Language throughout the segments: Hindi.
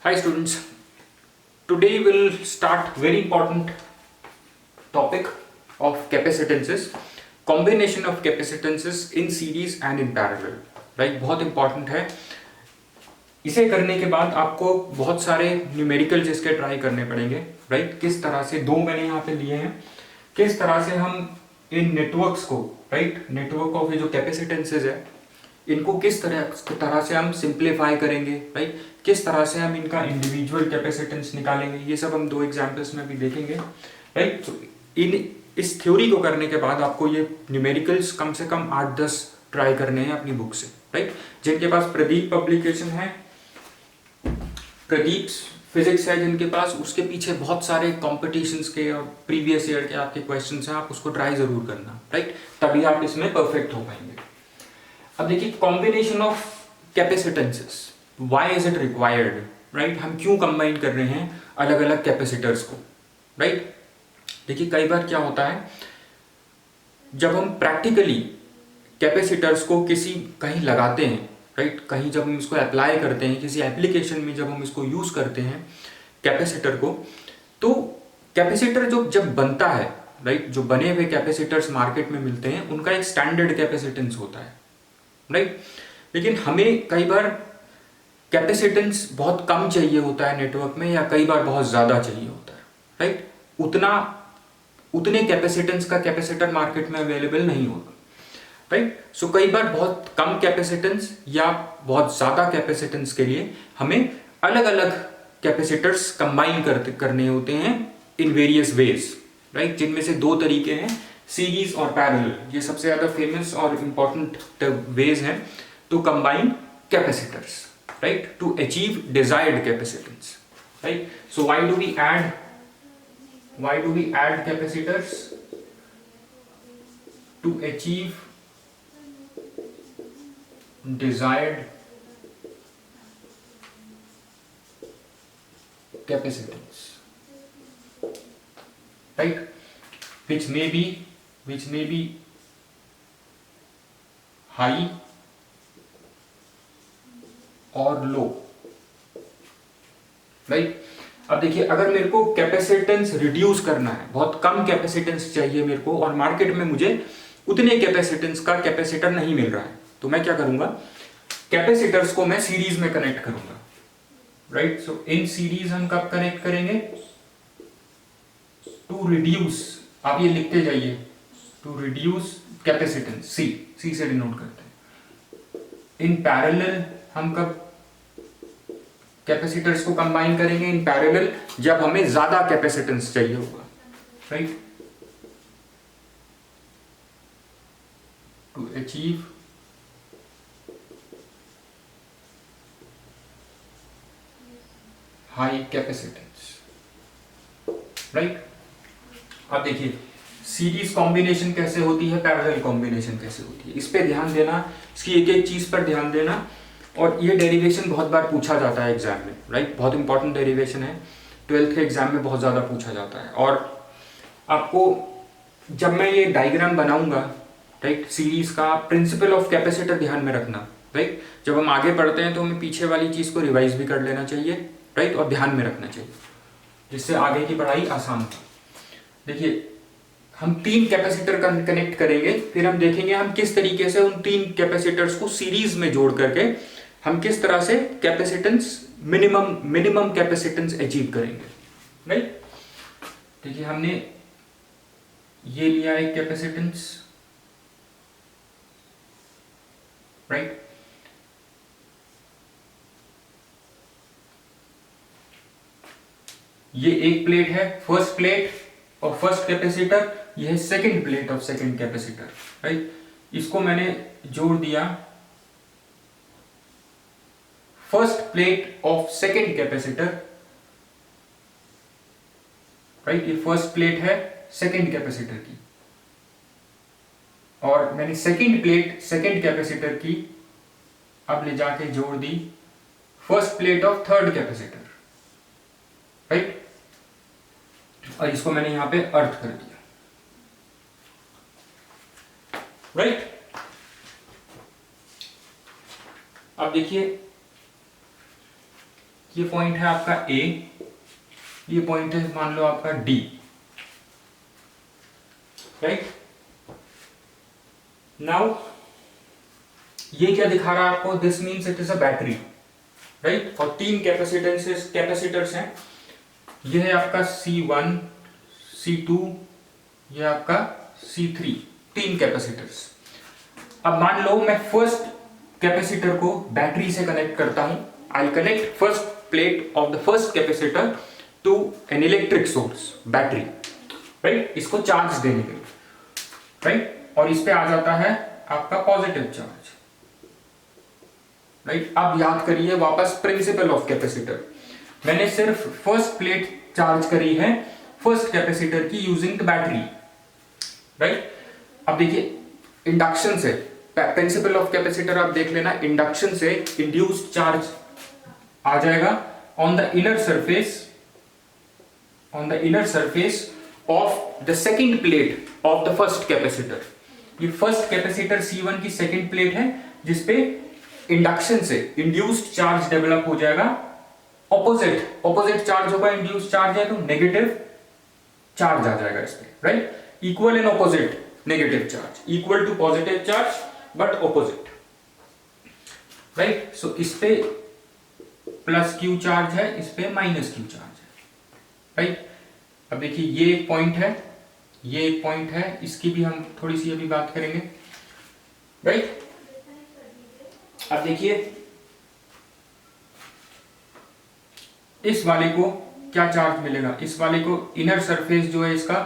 Hi students, today we'll start very important topic of capacitances, combination of capacitances in series and in parallel, right? बहुत important है। इसे करने के बाद आपको बहुत सारे न्यूमेरिकल्स इसके ट्राई करने पड़ेंगे, राइट? किस तरह से दो मैंने यहाँ पे लिए हैं, किस तरह से हम इन नेटवर्क्स को, राइट, नेटवर्क ऑफ ये जो कैपेसिटेंसेज है इनको किस तरह से हम सिंप्लीफाई करेंगे, राइट? किस तरह से हम इनका इंडिविजुअल कैपेसिटेंस निकालेंगे, ये सब हम दो एग्जांपल्स में भी देखेंगे, राइट? तो इस थ्योरी को करने के बाद आपको ये न्यूमेरिकल्स कम से कम 8-10 ट्राई करने हैं अपनी बुक से, राइट? जिनके पास प्रदीप पब्लिकेशन है, प्रदीप फिजिक्स है जिनके पास, उसके पीछे बहुत सारे कॉम्पिटिशन्स के और प्रीवियस ईयर के आपके क्वेश्चंस हैं, आप उसको ट्राई जरूर करना, राइट? तभी आप इसमें परफेक्ट हो पाएंगे। अब देखिए, combination of capacitances, why is it required, right? हम क्यों कंबाइन कर रहे हैं अलग अलग कैपेसिटर्स को, राइट? देखिए, कई बार क्या होता है, जब हम प्रैक्टिकली कैपेसिटर्स को किसी कहीं लगाते हैं, राइट, कहीं जब हम इसको अप्लाई करते हैं, किसी एप्लीकेशन में जब हम इसको यूज करते हैं कैपेसिटर को, तो कैपेसिटर जो जब बनता है, राइट, जो बने हुए कैपेसिटर्स मार्केट में मिलते हैं उनका एक स्टैंडर्ड कैपेसिटेंस होता है, राइट? लेकिन हमें कई बार कैपेसिटेंस बहुत कम चाहिए होता है नेटवर्क में, या कई बार बहुत ज्यादा चाहिए होता है, राइट? उतने कैपेसिटेंस का कैपेसिटर मार्केट में अवेलेबल नहीं होगा, राइट? सो कई बार बहुत कम कैपेसिटेंस या बहुत ज्यादा कैपेसिटेंस के लिए हमें अलग अलग कैपेसिटर्स कंबाइन करने होते हैं इन वेरियस वेज, राइट? जिनमें से दो तरीके हैं, सीरीज और पैरेलल। ये सबसे ज्यादा फेमस और इंपॉर्टेंट वेज हैं to combine capacitors, right, to achieve desired capacitance, right? So why do we add capacitors? To achieve desired capacitance, right, which may be high और लो, राइट? अब देखिए, अगर मेरे को कैपेसिटेंस रिड्यूस करना है, बहुत कम कैपेसिटेंस चाहिए मेरे को, और मार्केट में मुझे उतने कैपेसिटेंस का कैपेसिटर नहीं मिल रहा है, तो मैं क्या करूंगा, कैपेसिटर्स को मैं सीरीज में कनेक्ट करूंगा, राइट? सो इन सीरीज हम कब कनेक्ट करेंगे? टू रिड्यूस, आप ये लिखते जाइए, टू रिड्यूस कैपेसिटेंस, सी से डिनोट करते हैं। इन पैरेलल हम कब कैपेसिटर्स को कंबाइन करेंगे? इन पैरेलल, जब हमें ज्यादा कैपेसिटेंस चाहिए होगा, right, to achieve high capacitance, right? अब देखिए, सीरीज कॉम्बिनेशन कैसे होती है, पैरेलल कॉम्बिनेशन कैसे होती है, इस पे ध्यान देना, इसकी एक एक चीज पर ध्यान देना। और ये डेरिवेशन बहुत बार पूछा जाता है एग्जाम में, राइट? बहुत इंपॉर्टेंट डेरिवेशन है, 12th के एग्जाम में बहुत ज्यादा पूछा जाता है। और आपको जब मैं ये डायग्राम बनाऊंगा, राइट, सीरीज का, प्रिंसिपल ऑफ कैपेसिटर ध्यान में रखना, राइट? जब हम आगे पढ़ते हैं तो हमें पीछे वाली चीज को रिवाइज भी कर लेना चाहिए, राइट, और ध्यान में रखना चाहिए, जिससे आगे की पढ़ाई आसान हो। देखिए, हम 3 कैपेसिटर कनेक्ट करेंगे, फिर हम देखेंगे हम किस तरीके से उन 3 कैपेसिटर्स को सीरीज में जोड़ करके हम किस तरह से कैपेसिटेंस, मिनिमम कैपेसिटेंस अचीव करेंगे, राइट? देखिए, हमने ये लिया एक कैपेसिटेंस, राइट? ये एक प्लेट है, first plate of first capacitor, ये है second plate of second capacitor, right? इसको मैंने जोड़ दिया first plate of second capacitor, right? ये फर्स्ट प्लेट है सेकंड कैपेसिटर की, और मैंने सेकंड प्लेट सेकंड कैपेसिटर की अब ले जाके जोड़ the first plate of third capacitor, right? और इसको मैंने यहां पे अर्थ कर दिया, राइट? अब देखिए ये पॉइंट है आपका ए, ये पॉइंट है मान लो आपका डी, राइट। नाउ ये क्या दिखा रहा है आपको, this means it is a battery, right. और 3 कैपेसिटर्स हैं, ये है आपका C1, C2, ये आपका C3, 3 कैपेसिटर्स। अब मान लो मैं फर्स्ट कैपेसिटर को बैटरी से कनेक्ट करता हूं, I connect first plate of the first capacitor to an electric source, battery, right, इसको चार्ज देने के लिए, राइट। और इस पे आ जाता है आपका पॉजिटिव चार्ज, राइट। अब याद करिए वापस प्रिंसिपल ऑफ कैपेसिटर, मैंने सिर्फ फर्स्ट प्लेट चार्ज करी है फर्स्ट कैपेसिटर की यूजिंग द बैटरी, राइट। अब देखिए इंडक्शन से, प्रिंसिपल ऑफ कैपेसिटर आप देख लेना, इंडक्शन से इंड्यूस्ड चार्ज आ जाएगा on the inner surface of the second plate of the first capacitor. ये फर्स्ट कैपेसिटर C1 की सेकंड प्लेट है जिसपे इंडक्शन से इंड्यूस्ड चार्ज डेवलप हो जाएगा, ऑपोजिट चार्ज होगा, इंड्यूस्ड चार्ज है तो नेगेटिव चार्ज आ जाएगा इस पे, right. Equal and opposite negative charge, equal to positive charge but opposite, right. So इस पे प्लस क्यू चार्ज है, इस पे माइनस क्यू चार्ज है, राइट। अब देखिए ये एक पॉइंट है, ये एक पॉइंट है, इसकी भी हम थोड़ी सी अभी बात करेंगे, राइट। अब देखिए इस वाले को क्या चार्ज मिलेगा, इस वाले को इनर सरफेस जो है इसका,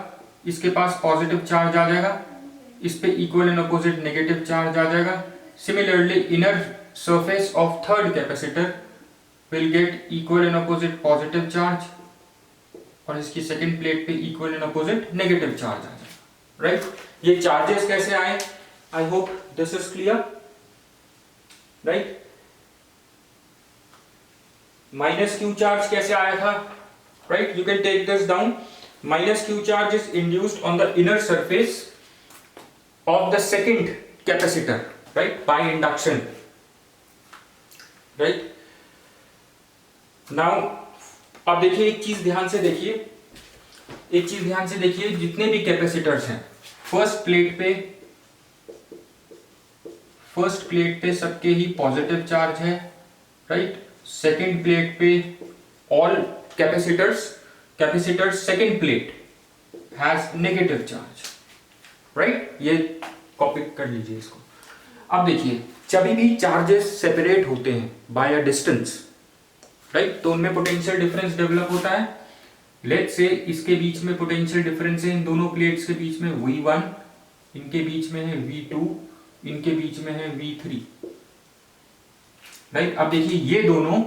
इसके पास पॉजिटिव चार्ज आ जाएगा, इस पे equal and opposite negative charge आ जाएगा। Similarly inner surface of third capacitor will get equal and opposite positive charge, और इसकी सेकंड प्लेट पे equal and opposite negative charge आ जाएगा, राइट। ये चार्जेस कैसे आए, I hope this is clear, right. Minus Q charge कैसे आया था, right, you can take this down. Minus Q charge is induced on the inner surface of the second capacitor, right, by induction, right. now अब देखिए एक चीज ध्यान से देखिए, जितने भी कैपेसिटर्स हैं फर्स्ट प्लेट पे सबके ही पॉजिटिव चार्ज है, राइट। सेकंड प्लेट पे all capacitors second plate has negative charge, right. ये कॉपी कर लीजिए इसको। अब देखिए जब भी चार्जेस सेपरेट होते हैं बाय अ डिस्टेंस, राइट, तो उनमें पोटेंशियल डिफरेंस डेवलप होता है। लेट्स से इसके बीच में पोटेंशियल डिफरेंस है, इन दोनों प्लेट्स के बीच में V1, इनके बीच में है V2, इनके बीच में है V3, राइट। अब देखिए ये दोनों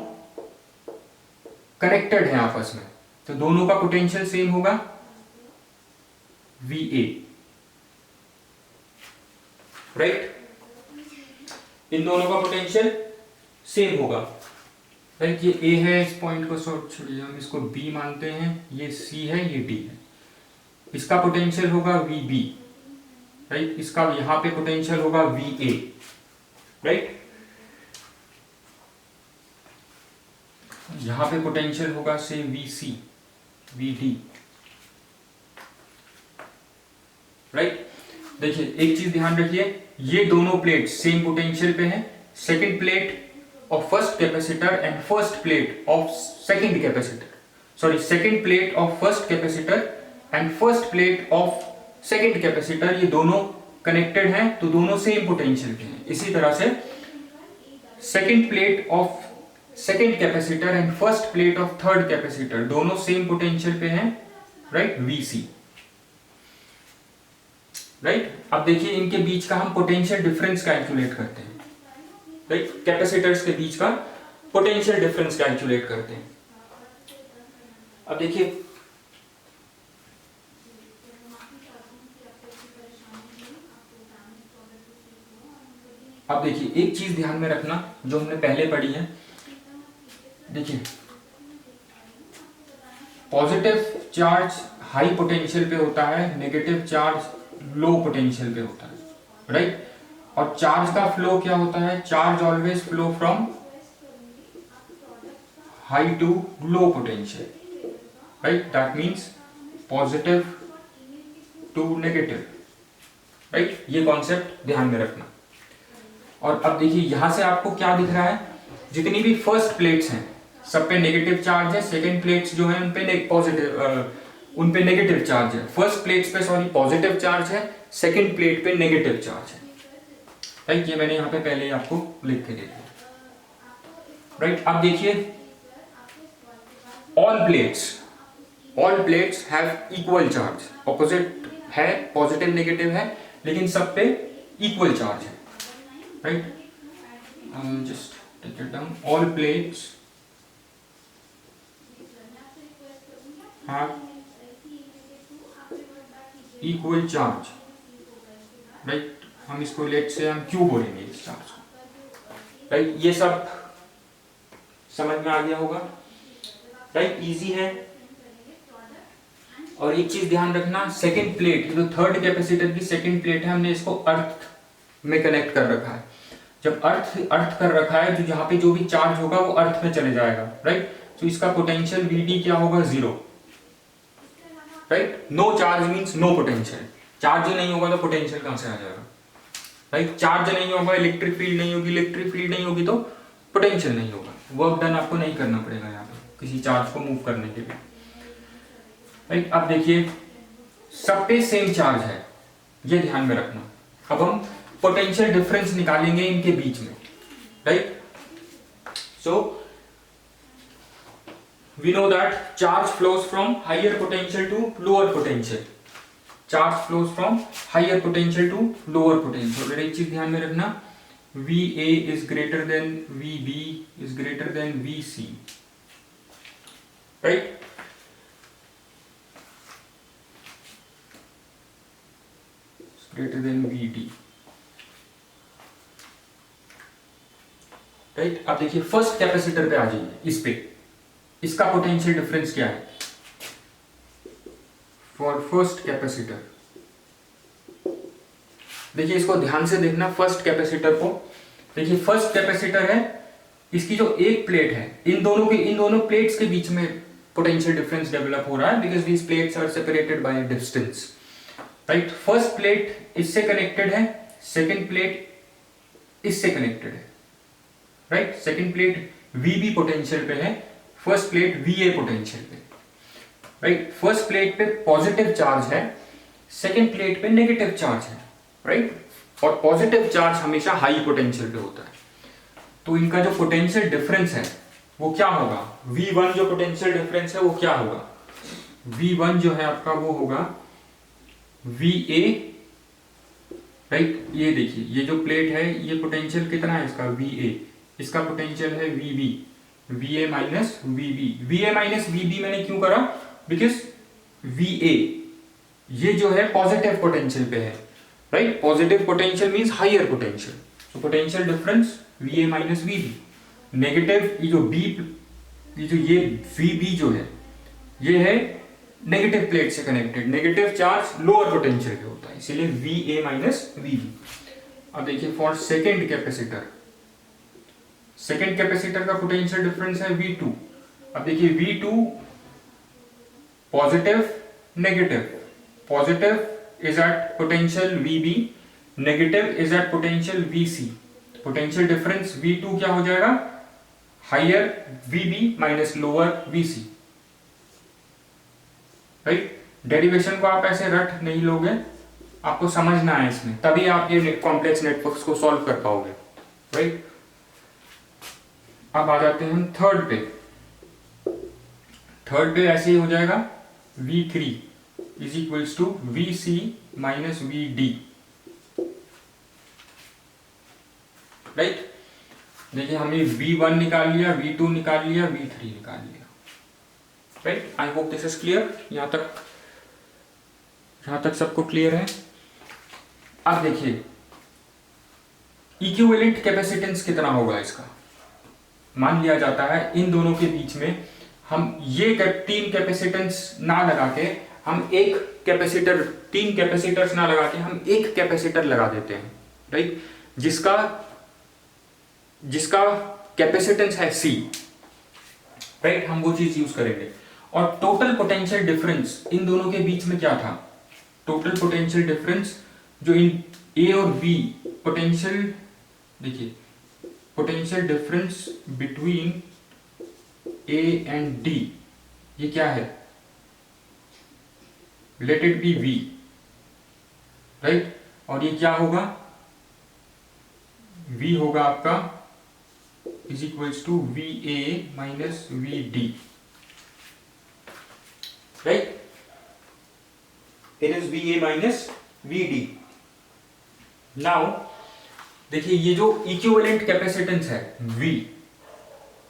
कनेक्टेड हैं आपस में, तो दोनों का पोटेंशियल सेम होगा VA, राइट। इन दोनों का पोटेंशियल सेम होगा, राइट। ये A है, इस पॉइंट को छोड़िए, हम इसको B मानते हैं, ये C है, ये D है। इसका पोटेंशियल होगा VB, राइट। इसका यहां पे पोटेंशियल होगा VA, राइट। यहां पे पोटेंशियल होगा से VC, VD, राइट। देखिए एक चीज ध्यान रखिए, ये दोनों प्लेट सेम पोटेंशियल पे हैं, second plate of first capacitor and first plate of second capacitor, sorry second plate of first capacitor and first plate of second capacitor, ये दोनों कनेक्टेड हैं, तो दोनों सेम पोटेंशियल पे हैं। इसी तरह से second plate of second capacitor and first plate of third capacitor दोनों सेम पोटेंशियल पे हैं, राइट, VC, राइट। अब देखिए इनके बीच का हम पोटेंशियल डिफरेंस कैलकुलेट करते हैं, राइट। कैपेसिटर्स के बीच का पोटेंशियल डिफरेंस कैलकुलेट करते हैं। अब देखिए एक चीज ध्यान में रखना जो हमने पहले पढ़ी है। देखिए पॉजिटिव चार्ज हाई पोटेंशियल पे होता है, नेगेटिव चार्ज लो पोटेंशियल पे होता है, राइट। और चार्ज का फ्लो क्या होता है, charge always flow from high to low potential, right? That means positive to negative, right? ये कॉन्सेप्ट ध्यान में रखना। और अब देखिए यहां से आपको क्या दिख रहा है, जितनी भी फर्स्ट प्लेट्स हैं सब पे नेगेटिव चार्ज है, सेकेंड प्लेट्स जो है उन पे नेगेटिव चार्ज है, फर्स्ट प्लेट्स पे सॉरी पॉजिटिव चार्ज है, सेकेंड प्लेट पे नेगेटिव चार्ज है, राइट? ये मैंने यहाँ पे पहले ही आपको लिख के दे दिया, राइट? अब देखिए all plates have equal charge, opposite है, पॉजिटिव नेगेटिव है, लेकिन सब पे इक्वल चार्ज है, right? Just take it down, all plates have equal charge, right? हम इसको लेट से हम क्यों बोलेंगे इस चार्ज को, राइट? ये सब समझ में आ गया होगा, राइट? इजी है। और एक चीज ध्यान रखना, सेकंड प्लेट जो थर्ड कैपेसिटर की सेकंड प्लेट है, हमने इसको अर्थ में कनेक्ट कर रखा है। जब अर्थ कर रखा है, जो जहां पे जो भी चार्ज होगा वो अर्थ में चले जाएगा, राइट? तो इसका पोटेंशियल Vd क्या होगा, 0, राइट? No charge means no potential, charge नहीं होगा तो पोटेंशियल कहां से आ जाएगा, राइट? चार्ज नहीं होगा, इलेक्ट्रिक फील्ड नहीं होगी तो पोटेंशियल नहीं होगा, वर्क डन आपको नहीं करना पड़ेगा यहाँ पे किसी चार्ज को मूव करने के लिए, राइट? अब देखिए सब पे सेम चार्ज है, ये ध्यान में रखना। अब हम पोटेंशियल डिफरेंस निकालेंगे इनके बीच में, right? So we know that charge flows from higher potential to lower potential, charge flows from higher potential to lower potential। और एक चीज ध्यान में रखना, VA is greater than VB is greater than VC, right? It's greater than VD, right? अब देखिए फर्स्ट कैपेसिटर पे आ जाइए, इस पे इसका पोटेंशियल डिफरेंस क्या है फॉर फर्स्ट कैपेसिटर। देखिए इसको ध्यान से देखना, फर्स्ट कैपेसिटर को देखिए, फर्स्ट कैपेसिटर है, इसकी जो एक प्लेट है, इन दोनों प्लेट्स के बीच में पोटेंशियल डिफरेंस डेवलप हो रहा है, because these plates are separated by distance, right? First plate इससे कनेक्टेड है, सेकेंड प्लेट इससे कनेक्टेड है, right? Second plate VB potential पे है, फर्स्ट प्लेट VA पोटेंशियल पे, राइट? फर्स्ट प्लेट पे पॉजिटिव चार्ज है, सेकेंड प्लेट पे नेगेटिव चार्ज है, राइट? और पॉजिटिव चार्ज हमेशा हाई पोटेंशियल पे होता है, तो इनका जो पोटेंशियल डिफरेंस है वो क्या होगा, V1 जो पोटेंशियल डिफरेंस है वो क्या होगा, V1 जो है आपका वो होगा VA, राइट? ये देखिए ये जो प्लेट है, ये पोटेंशियल कितना है इसका, VA, इसका पोटेंशियल है VB, VA minus VB। VA minus VB मैंने क्यों करा, बिकॉज VA ये जो है पॉजिटिव पोटेंशियल पे है, right? Positive potential means higher potential, so potential difference VA minus VB। Negative ये VB जो है ये है नेगेटिव प्लेट से connected, negative charge lower potential पे होता है, इसीलिए VA माइनस VB। अब देखिए फॉर सेकेंड कैपेसिटर का पोटेंशियल डिफरेंस है V2। अब देखिए V2 positive negative, positive is at potential VB, negative is at potential VC। Potential difference V2 क्या हो जाएगा, higher VB minus lower VC, right? Derivation को आप ऐसे रट नहीं लोगे, आपको समझना है इसमें, तभी आप ये कॉम्प्लेक्स नेटवर्क्स को सॉल्व कर पाओगे, राइट? अब आ जाते हैं हम थर्ड पे ऐसे ही हो जाएगा, V3 is equals to VC minus VD, right? देखिए हमने V1 निकाल लिया, V2 निकाल लिया, V3 निकाल लिया, right? I hope this is clear, यहां तक सबको क्लियर है। अब देखिए इक्विवेलेंट कैपेसिटेंस कितना होगा इसका, मान लिया जाता है इन दोनों के बीच में हम ये तीन कैपेसिटेंस ना लगा के हम एक कैपेसिटर, तीन कैपेसिटर्स ना लगा के हम एक कैपेसिटर लगा देते हैं, राइट? जिसका कैपेसिटेंस है C, राइट, हम वो चीज यूज करेंगे। और टोटल पोटेंशियल डिफरेंस इन दोनों के बीच में क्या था, टोटल पोटेंशियल डिफरेंस जो इन ए और बी पोटेंशियल, देखिए potential difference between A and D, ये क्या है, let it be V, right, और ये क्या होगा, v होगा आपका is equals to V A minus V D, right, it is V A minus V D. Now देखिए ये जो इक्विवेलेंट कैपेसिटेंस है v,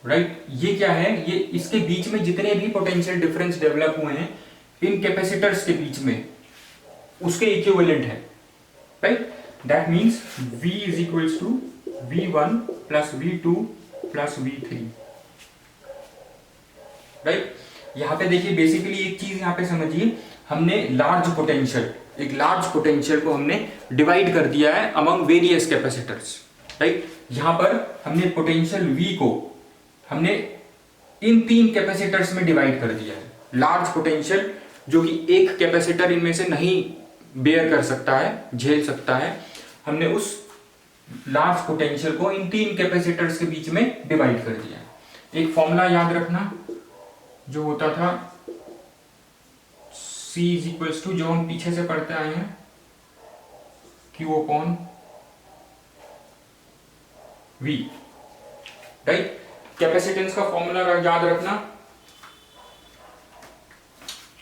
राइट, ये क्या है, ये इसके बीच में जितने भी पोटेंशियल डिफरेंस डेवलप हुए हैं इन कैपेसिटर्स के बीच में उसके इक्विवेलेंट है, right, that means v is equals to v1 plus v2 plus v3, right. यहां पे देखिए बेसिकली एक चीज यहां पे समझिए, हमने लार्ज पोटेंशियल, एक लार्ज पोटेंशियल को हमने डिवाइड कर दिया है अमंग वेरियस कैपेसिटर्स, राइट। यहां पर हमने पोटेंशियल v को हमने इन 3 कैपेसिटर्स में डिवाइड कर दिया है। लार्ज पोटेंशियल जो कि एक कैपेसिटर इनमें से नहीं बेयर कर सकता है, झेल सकता है, हमने उस लार्ज पोटेंशियल को इन 3 कैपेसिटर्स के बीच में डिवाइड कर दिया है। एक फॉर्मूला याद रखना जो होता था C इज इक्वल्स टू, जो हम पीछे से पढ़ते आए हैं, Q upon V, right. Capacitance का फॉर्मूला याद रखना,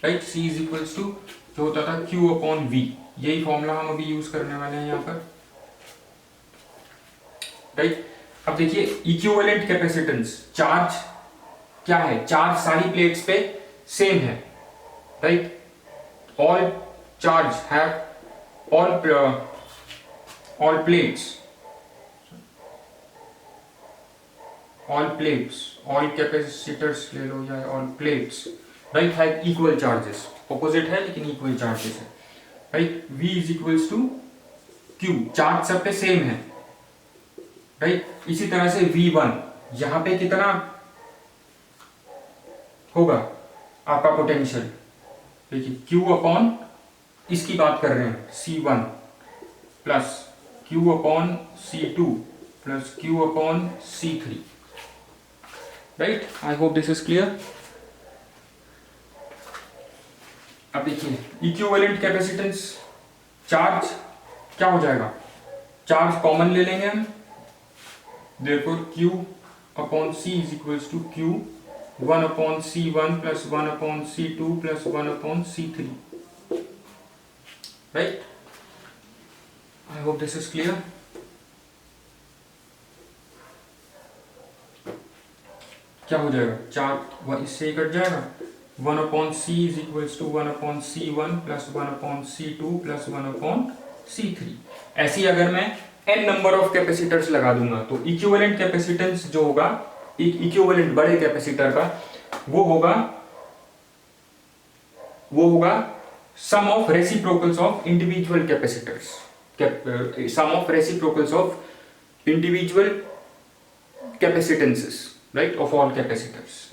right, C is equals to जो होता था Q अपॉन V, यही फॉर्मूला हम अभी यूज करने वाले हैं यहां पर, राइट। अब देखिए इक्विवेलेंट कैपेसिटेंस, चार्ज क्या है, चार्ज सारी प्लेट्स पे सेम है, right, all charge have all plates all capacitors ले लो या all plates, right, have equal charges, opposite है लेकिन इक्वल चार्जेस है, right. V is equals to Q, charge सब पे सेम है, राइट। इसी तरह से V1 यहां पे कितना होगा आपका पोटेंशियल, देखिए Q अपॉन, इसकी बात कर रहे हैं C1 plus Q upon C2 plus Q upon C3, right. I hope this is clear. अब देखिए इक्विवेलेंट कैपेसिटेंस, चार्ज क्या हो जाएगा, चार्ज कॉमन ले लेंगे हम, therefore Q upon C is equals to Q 1 upon C1 plus 1 upon C2 plus 1 upon C3, right. I hope this is clear. क्या हो जाएगा, चार्ज इससे ही कट जाएगा, 1 upon C is equals to 1 upon C1 plus 1 upon C2 plus 1 upon C3। ऐसी अगर मैं n नंबर ऑफ कैपेसिटर्स लगा दूंगा तो इक्विवेलेंट कैपेसिटेंस जो होगा, इक्विवेलेंट बड़े कैपेसिटर का वो होगा sum of reciprocals of individual capacitors, sum of reciprocals of individual capacitances, right, of all capacitors.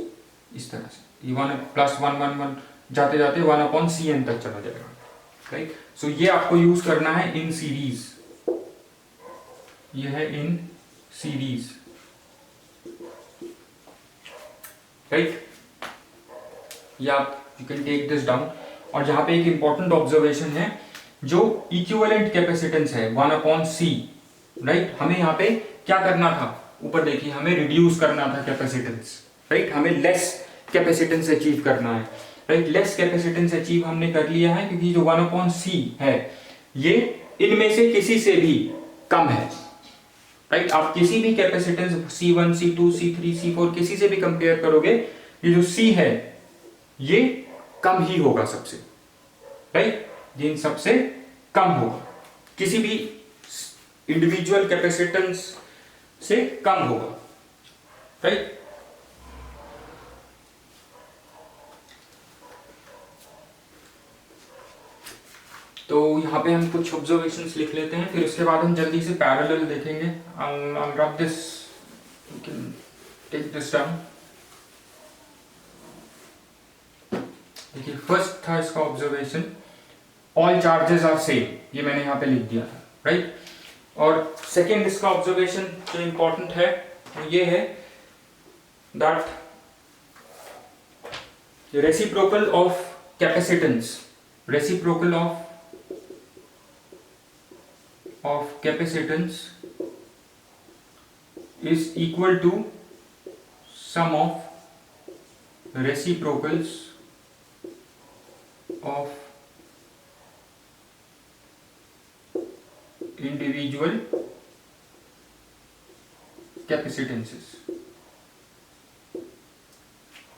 इस तरह से 1 प्लस 1 1 1 जाते जाते 1 अपॉन Cn तक चला जाएगा, राइट। सो ये आपको यूज करना है इन सीरीज, ये है इन सीरीज, राइट। या you can take this down. और जहां पे एक इंपॉर्टेंट ऑब्जर्वेशन है, जो इक्विवेलेंट कैपेसिटेंस है 1 अपॉन C, राइट, हमें यहाँ पे क्या करना था, ऊपर देखिए हमें रिड्यूस करना था कैपेसिटेंस, राइट, हमें लेस कैपेसिटेंस अचीव करना है, राइट। लेस कैपेसिटेंस अचीव हमने कर लिया है क्योंकि जो 1 अपॉन C है ये इनमें से किसी से भी कम है, राइट। आप किसी भी capacitance C1 C2 C3 C4 किसी से भी कंपेयर करोगे, ये जो C है ये कम ही होगा सबसे, राइट, ये इन सबसे कम होगा, किसी भी इंडिविजुअल कैपेसिटेंस से कम होगा, राइट। तो यहाँ पे हम कुछ ऑब्जर्वेशंस लिख लेते हैं, फिर उसके बाद हम जल्दी से पैरेलल देखेंगे। I'll rub this, you can take this down। देखिए फर्स्ट था इसका observation, all charges are same, ये मैंने यहाँ पे लिख दिया था, राइट। और सेकेंड इसका ऑब्जर्वेशन जो इंपॉर्टेंट है वो ये है that reciprocal of capacitance, reciprocal of capacitance is equal to sum of reciprocals of individual capacitances,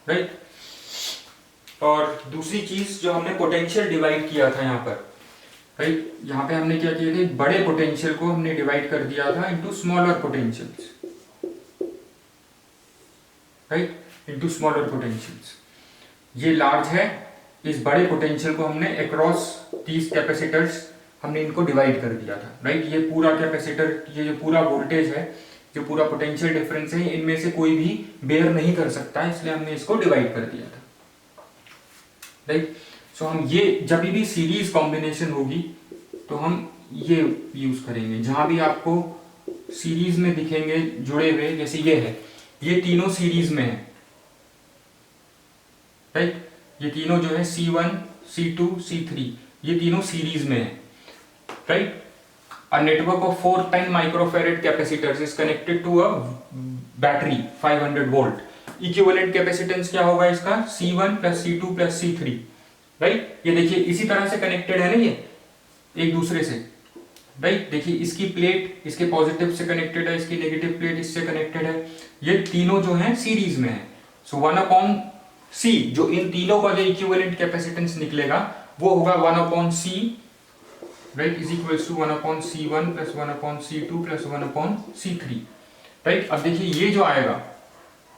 right. और दूसरी चीज जो हमने पोटेंशियल डिवाइड किया था यहाँ पर, राइट, यहाँ पे हमने क्या किया था, बड़े पोटेंशियल को हमने डिवाइड कर दिया था into smaller potentials, right, into smaller potentials. ये लार्ज है, इस बड़े पोटेंशियल को हमने अक्रॉस दीज कैपेसिटर्स हमने इनको डिवाइड कर दिया था, राइट। ये पूरा कैपेसिटर, ये जो पूरा वोल्टेज है, जो पूरा पोटेंशियल डिफरेंस है, इनमें से कोई भी बेयर नहीं कर सकता, इसलिए हमने इसको डिवाइड कर दिया था, राइट। सो हम ये जब भी सीरीज कॉम्बिनेशन होगी तो हम ये यूज करेंगे, जहां भी आपको सीरीज में दिखेंगे जुड़े हुए, जैसे ये है, ये तीनों सीरीज में है, राइट। ये तीनों जो है C1, C2, C3, ये तीनों सीरीज में है, right. A network of 410 microfarad capacitors is connected to a battery 500 volt. Equivalent capacitance क्या होगा इसका, C1 plus C2 plus C3, right. ये देखिए इसी तरह से कनेक्टेड है ना, ये एक दूसरे से, राइट। देखिए इसकी प्लेट इसके पॉजिटिव से कनेक्टेड है, इसकी नेगेटिव प्लेट इससे कनेक्टेड है, ये तीनों जो है सीरीज में है। सो 1/C, जो इन तीनों का जो इक्विवेलेंट कैपेसिटेंस निकलेगा वो होगा 1/C, right, is equals to 1/C1 plus 1/C2 plus 1/C3, right. अब देखिए ये जो आएगा,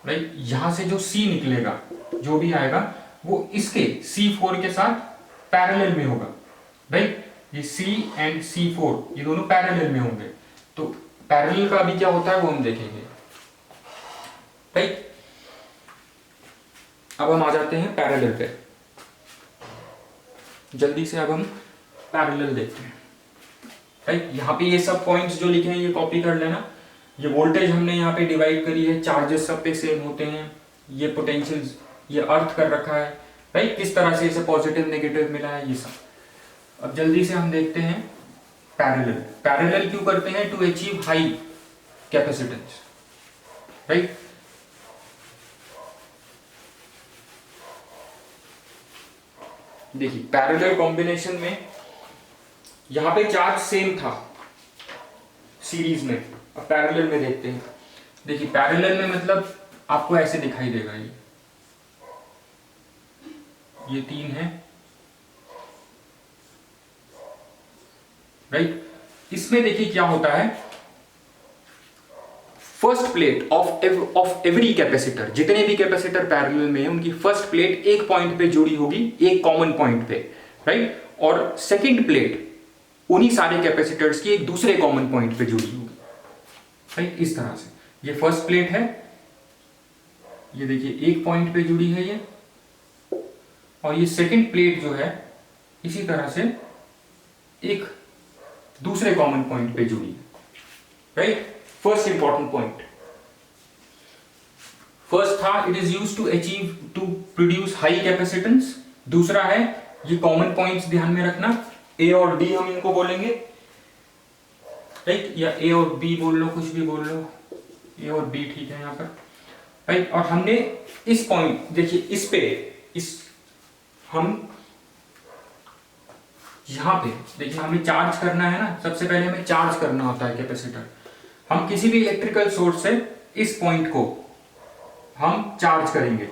राइट, यहां से जो C निकलेगा, जो भी आएगा वो इसके C4 के साथ पैरेलल में होगा, राइट। ये C एंड C4 ये दोनों पैरेलल में होंगे, तो पैरेलल का अभी क्या होता है वो हम देखेंगे, राइट। अब हम आ जाते हैं पैरेलल पे, जल्दी से अब हम पैरेलल देखते हैं, राइट। यहाँ पे ये सब पॉइंट्स जो लिखे हैं ये कॉपी कर लेना। ये वोल्टेज हमने यहाँ पे डिवाइड करी है, चार्जेस सब पे सेम होते हैं, ये पोटेंशियल ये अर्थ कर रखा है, राइट, किस तरह से इसे पॉजिटिव नेगेटिव मिला है ये सब। अब जल्दी से हम देखते हैं पैरेलल। पैरेलल क्यों करते हैं, to achieve high capacitance, right. देखिए पैरेलल कॉम्बिनेशन में यहां पे चार्ज सेम था सीरीज में, अब पैरेलल में देखते हैं। देखिए पैरेलल में मतलब आपको ऐसे दिखाई देगा, ये 3 है, राइट। इसमें देखिए क्या होता है, first plate of every capacitor, जितने भी कैपेसिटर पैरेलल में है उनकी फर्स्ट प्लेट एक पॉइंट पे जुड़ी होगी, एक कॉमन पॉइंट पे, राइट। और सेकंड प्लेट उन्हीं सारे कैपेसिटर्स की एक दूसरे कॉमन पॉइंट पे जुड़ी होगी, राइट, इस तरह से। ये फर्स्ट प्लेट है, ये देखिए एक पॉइंट पे जुड़ी है ये, और ये सेकंड प्लेट जो है इसी तरह से एक दूसरे कॉमन पॉइंट पे जुड़ी है, right. First important point, first था it is used to achieve to produce high capacitance. दूसरा है, ये कॉमन पॉइंट्स ध्यान में रखना, ए और डी हम इनको बोलेंगे, राइट, या ए और बी बोल लो, कुछ भी बोल लो, ए और बी ठीक है यहाँ पर, राइट। और हमने इस पॉइंट देखिए इस पे, इस हम यहां पे देखिए हमें चार्ज करना है ना, सबसे पहले हमें चार्ज करना होता है कैपेसिटर। हम किसी भी इलेक्ट्रिकल सोर्स से इस पॉइंट को हम चार्ज करेंगे,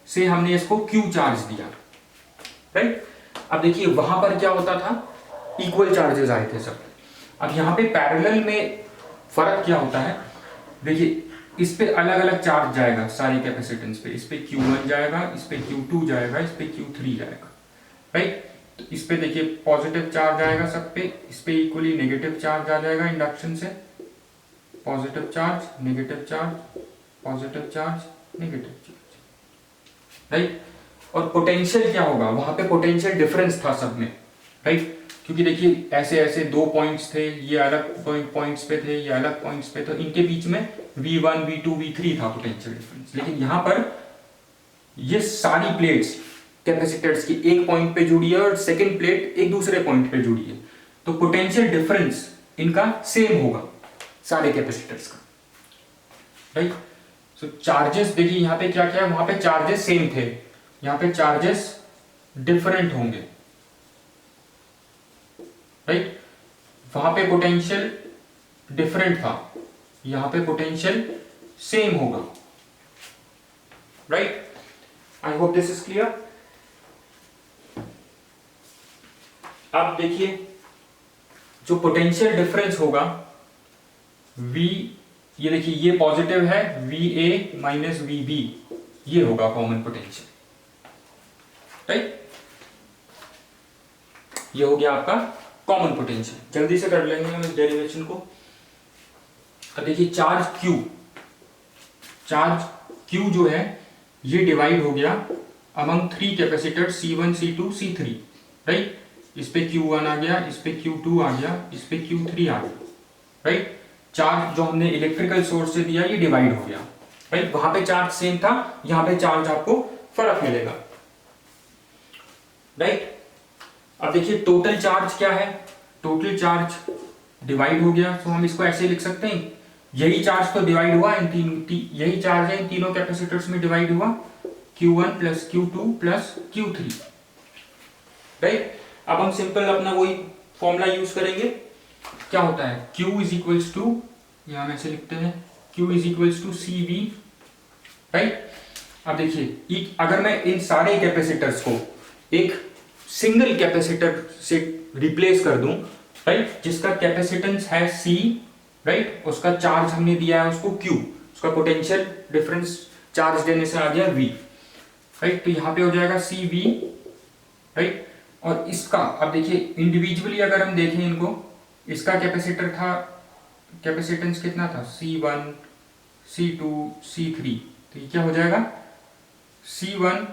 से हमने इसको Q चार्ज दिया, राइट। अब देखिए वहां पर क्या होता था, इक्वल चार्जेस आए थे सब। अब यहाँ पे पैरेलल में फर्क क्या होता है, देखिए इस पे अलग अलग चार्ज जाएगा सारी कैपेसिटेंस पे, इस पे Q1 जाएगा, इस पे Q2 जाएगा, इस पे Q3 जाएगा, राइट। तो इस पे देखिए पॉजिटिव चार्ज आएगा सब पे, इस पे इक्वली नेगेटिव चार्ज आ जाएगा इंडक्शन से, positive charge negative charge, positive charge negative charge, right. और पोटेंशियल क्या होगा, वहां पे पोटेंशियल डिफरेंस था सब में, राइट। क्योंकि देखिए ऐसे ऐसे दो पॉइंट्स थे, ये अलग पॉइंट्स पे थे, ये अलग पॉइंट्स पे, तो इनके बीच में V1 V2 V3 था पोटेंशियल डिफरेंस। लेकिन यहां पर ये सारी प्लेट्स कैपेसिटर्स की एक पॉइंट पे जुड़ी है और सेकंड प्लेट एक दूसरे पॉइंट पे जुड़ी है, तो पोटेंशियल डिफरेंस इनका सेम होगा सारे कैपेसिटर्स का, राइट। सो चार्जेस देखिए यहां पे क्या क्या है, वहां पे चार्जेस सेम थे, यहां पे चार्जेस डिफरेंट होंगे, राइट। वहां पे पोटेंशियल डिफरेंट था, यहां पे पोटेंशियल सेम होगा, right. I hope this is clear. अब देखिए जो पोटेंशियल डिफरेंस होगा V, ये देखिए ये पॉजिटिव है, VA माइनस VB, ये होगा कॉमन पोटेंशियल, राइट। ये हो गया आपका कॉमन पोटेंशियल। जल्दी से कर लेंगे हम इस डेरिवेशन को। अब देखिए चार्ज Q जो है ये डिवाइड हो गया among 3 capacitor C1 C2 C3, right. इस पे Q1 आ गया, इस पे Q2 आ गया, इस पे Q3 आ गया, राइट। चार्ज जो हमने इलेक्ट्रिकल सोर्स से दिया ये डिवाइड हो गया, राइट। वहां पे चार्ज सेम था, यहां पे चार्ज आपको फर्क मिलेगा, राइट। अब देखिए टोटल चार्ज क्या है, टोटल चार्ज डिवाइड हो गया, तो हम इसको ऐसे लिख सकते हैं, यही चार्ज तो डिवाइड हुआ इन यही चार्ज है इन तीनों कैपेसिटर्स में डिवाइड हुआ, Q1 plus Q2 plus Q3, right. अब हम सिंपल अपना वही फॉर्मूला यूज करेंगे, क्या होता है Q इज इक्वल्स टू, यहां हम ऐसे लिखते हैं Q is equals to CV, right. अब देखिए अगर मैं इन सारे कैपेसिटर्स को एक सिंगल कैपेसिटर से रिप्लेस कर दूं, राइट, जिसका कैपेसिटेंस है C, राइट, उसका चार्ज हमने दिया है उसको Q, उसका पोटेंशियल डिफरेंस चार्ज देने से आ गया V, राइट। तो यहां पे हो जाएगा CV, राइट। और इसका अब देखिए इंडिविजुअली अगर हम देखें इनको, इसका कैपेसिटर था, कैपेसिटेंस कितना था C1 C2 C3, तो ये क्या हो जाएगा C1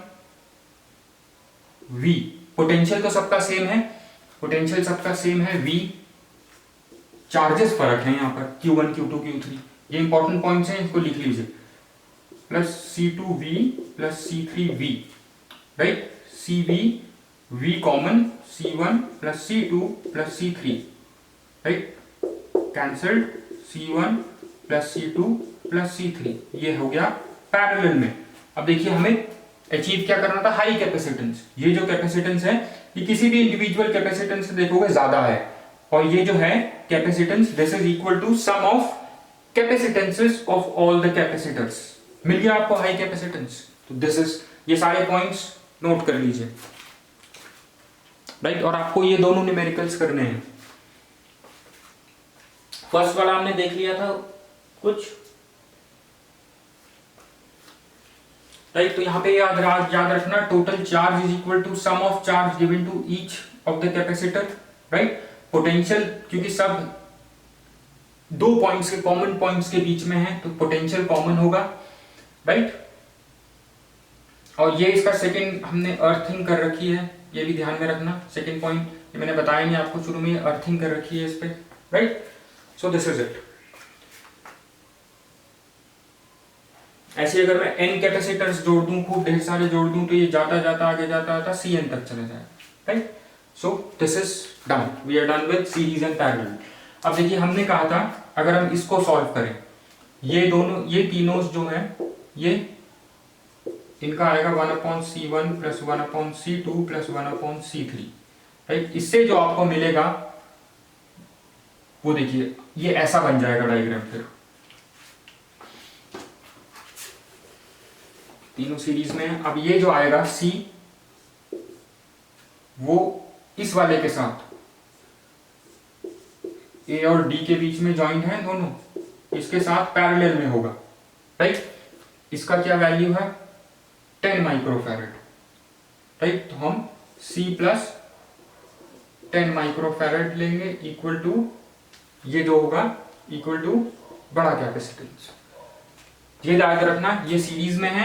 V, पोटेंशियल तो सबका सेम है, पोटेंशियल सबका सेम है, V चार्जेस फर्क है यहाँ पर Q1 Q2 Q3, ये इंपॉर्टेंट पॉइंट्स हैं, इसको लिख लीजिए, plus C2V plus C3V, right. CV V common, C1 plus C2 plus C3, right, cancelled, C1 plus C2 plus C3, ये हो गया पैरेलल में। अब देखिए हमें अचीव क्या करना था, हाई कैपेसिटेंस। ये जो कैपेसिटेंस है ये किसी भी इंडिविजुअल कैपेसिटेंस से देखोगे ज्यादा है, और ये जो है capacitance this is equal to sum of capacitances of all the capacitors. मिल गया आपको हाई कैपेसिटेंस, तो दिस इज, ये सारे पॉइंट्स नोट कर लीजिए, राइट। और आपको ये दोनों न्यूमेरिकल्स करने हैं। फर्स्ट वाला हमने देख लिया था कुछ, राइट। तो यहां पे याद रखना total charge is equal to sum of charge given to each of the capacitor, right. Potential क्योंकि सब दो पॉइंट्स के कॉमन पॉइंट्स के बीच में है तो पोटेंशियल कॉमन होगा, राइट। और ये इसका सेकंड हमने अर्थिंग कर रखी है, ये भी ध्यान में रखना। सेकंड पॉइंट ये मैंने बताया नहीं आपको शुरू में, अर्थिंग कर रखी है इस पे, right. So this is it. ऐसे अगर मैं n कैपेसिटर्स जोड़ दूं, खूब ढेर सारे जोड़ दूं, तो ये जाता जाता आगे जाता जाता Cn तक चला जाएगा, right. So this is done, we are done with series and parallel. अब देखिए हमने कहा था अगर हम इसको सॉल्व करें, ये दोनों ये तीनों जो है ये इनका आएगा 1/C1 plus 1/C2 plus 1/C3, right. इससे जो आपको मिलेगा वो देखिए ये ऐसा बन जाएगा डायग्राम, फिर तीनों सीरीज में है। अब ये जो आएगा C वो इस वाले के साथ A और D के बीच में ज्वाइंट है दोनों, इसके साथ पैरेलल में होगा, राइट। इसका क्या वैल्यू है 10 माइक्रोफैरड, राइट। तो हम C प्लस 10 माइक्रोफैरड लेंगे इक्वल टू, ये जो होगा इक्वल टू बड़ा कैपेसिटेंस। ये याद रखना, ये सीरीज में है।